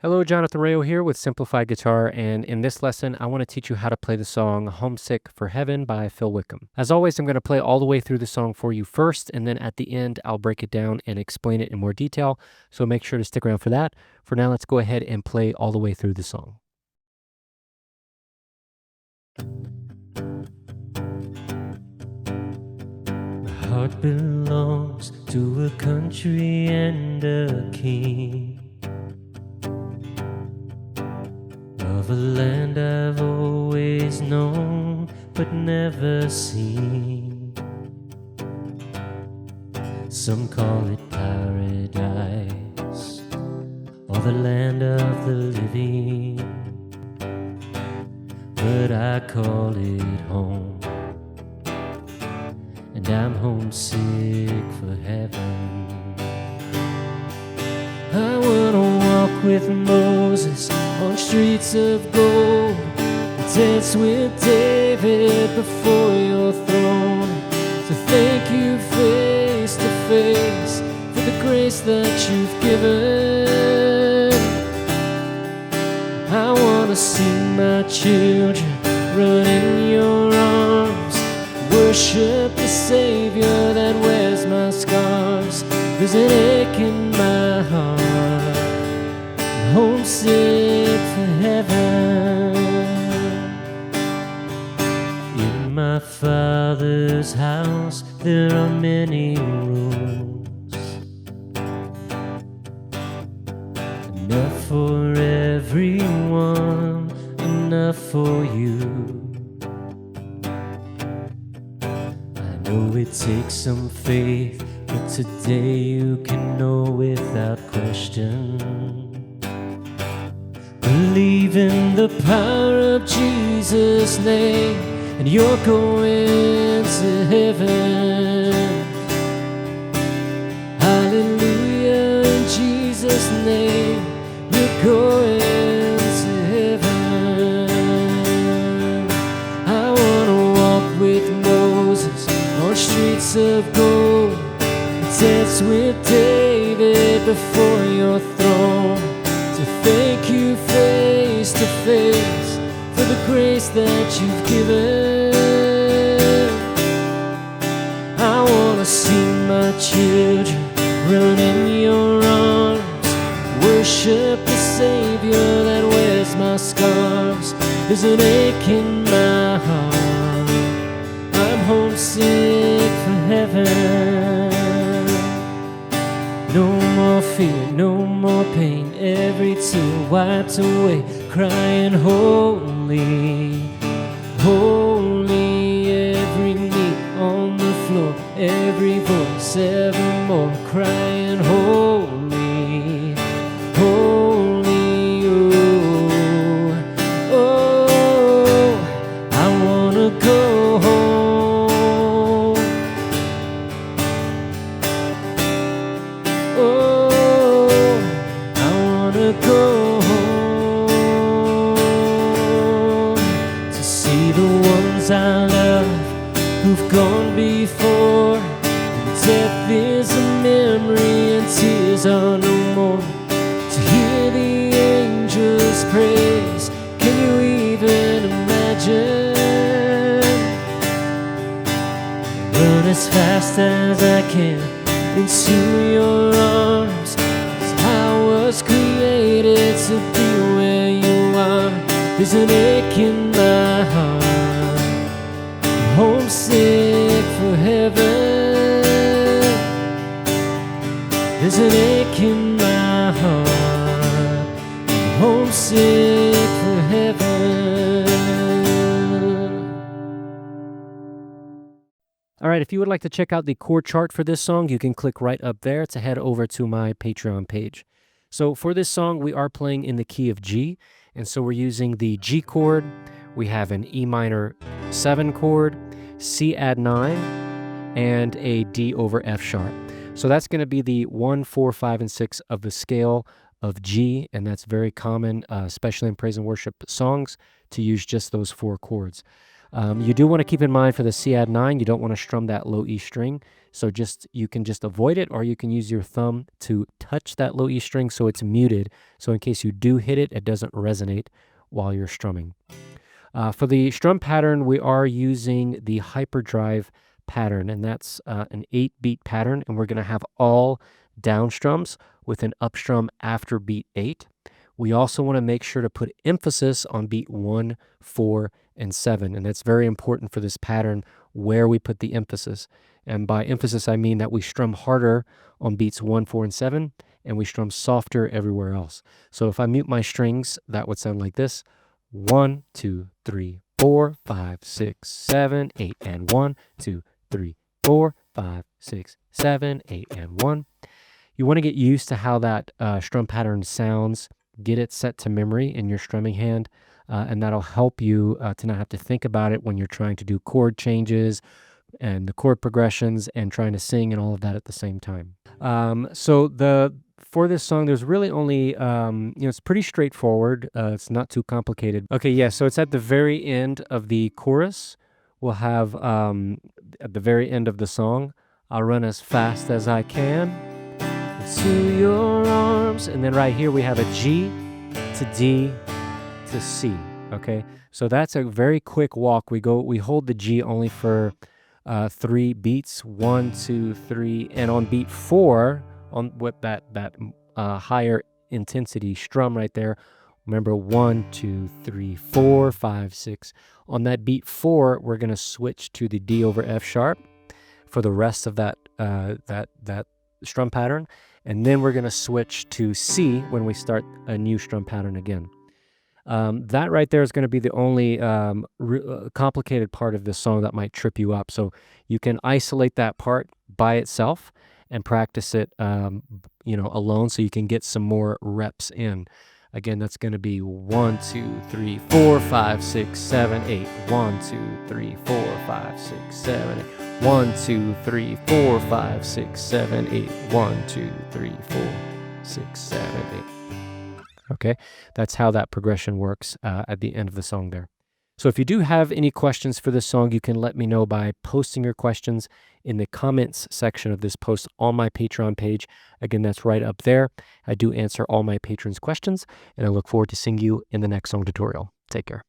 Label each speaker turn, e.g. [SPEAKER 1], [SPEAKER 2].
[SPEAKER 1] Hello, Jonathan Rayo here with Simplified Guitar, and in this lesson, I want to teach you how to play the song Homesick for Heaven by Phil Wickham. As always, I'm going to play all the way through the song for you first, and then at the end, I'll break it down and explain it in more detail, so make sure to stick around for that. For now, let's go ahead and play all the way through the song. My heart belongs to a country and a king, of a land I've always known but never seen. Some call it paradise, or the land of the living, but I call it home, and I'm homesick for heaven. I wanna walk with Moses on streets of gold, and dance with David before your throne, to thank you face to face for the grace that you've given. I wanna see my children run in your arms, worship the Savior that wears my scars. There's an ache in my heart, I'm homesick for heaven. In my Father's house there are many rooms, enough for everyone, enough for you. I know it takes some faith, but today you can know without question. Believe in the power of Jesus' name, and you're going to heaven. Hallelujah, in Jesus' name, you're going to heaven. I wanna walk with Moses on streets of gold, dance with David before your throne, to thank you face to face for the grace that you've given. I wanna see my children run in your arms, worship the Savior that wears my scars. There's an ache in my heart, I'm homesick for heaven. No more fear, no more pain, every tear wiped away, crying holy, holy. Every knee on the floor, every voice evermore, crying holy, holy. Oh, oh, I wanna go home. Oh, I wanna go home, to see the ones I love who've gone before, and death is a memory and tears are no more, to hear the angels praise. Can you even imagine? Run as fast as I can into your arms, 'cause I was created to be where you are. There's an ache in my heart, I'm homesick for heaven. There's an ache in my heart, I'm homesick for heaven. All right, if you would like to check out the chord chart for this song, you can click right up there to head over to my Patreon page. So for this song, we are playing in the key of G, and so we're using the G chord. We have an E minor 7 chord, C add 9, and a D over F sharp. So that's going to be the 1, 4, 5, and 6 of the scale of G, and that's very common, especially in praise and worship songs, to use just those 4 chords. You do want to keep in mind for the C add 9, you don't want to strum that low E string. So you can just avoid it, or you can use your thumb to touch that low E string so it's muted. So in case you do hit it, it doesn't resonate while you're strumming. For the strum pattern, we are using the hyperdrive pattern, and that's an 8-beat pattern, and we're going to have all down strums with an up strum after beat 8. We also want to make sure to put emphasis on beat 1, 4, and 7, and that's very important for this pattern where we put the emphasis. And by emphasis, I mean that we strum harder on beats 1, 4, and 7, and we strum softer everywhere else. So if I mute my strings, that would sound like this. 1, 2, 3, 4, 5, 6, 7, 8, and 1, 2, 3, 4, 5, 6, 7, 8, and 1. You want to get used to how that strum pattern sounds. Get it set to memory in your strumming hand, and that'll help you to not have to think about it when you're trying to do chord changes and the chord progressions and trying to sing and all of that at the same time. For this song, there's really only, it's pretty straightforward. It's not too complicated. Okay, yeah, so it's at the very end of the chorus. We'll have, at the very end of the song, I'll run as fast as I can to your arms. And then right here we have a G to D to C, okay? So that's a very quick walk. We hold the G only for 3 beats, 1, 2, 3, and on beat 4, on what that higher intensity strum right there. Remember 1, 2, 3, 4, 5, 6. On that beat 4, we're going to switch to the D over F sharp for the rest of that strum pattern, and then we're going to switch to C when we start a new strum pattern again. That right there is going to be the only complicated part of this song that might trip you up. So you can isolate that part by itself and practice it, alone, so you can get some more reps in. Again, that's going to be 1, 2, 3, 4, 5, 6, 7, 8. 1, 2, 3, 4, 5, 6, 7, 8. 1, 2, 3, 4, 5, 6, 7, 8. 1, 2, 3, 4, 6, 7, 8. Okay, that's how that progression works at the end of the song there. So if you do have any questions for this song, you can let me know by posting your questions in the comments section of this post on my Patreon page. Again, that's right up there. I do answer all my patrons' questions, and I look forward to seeing you in the next song tutorial. Take care.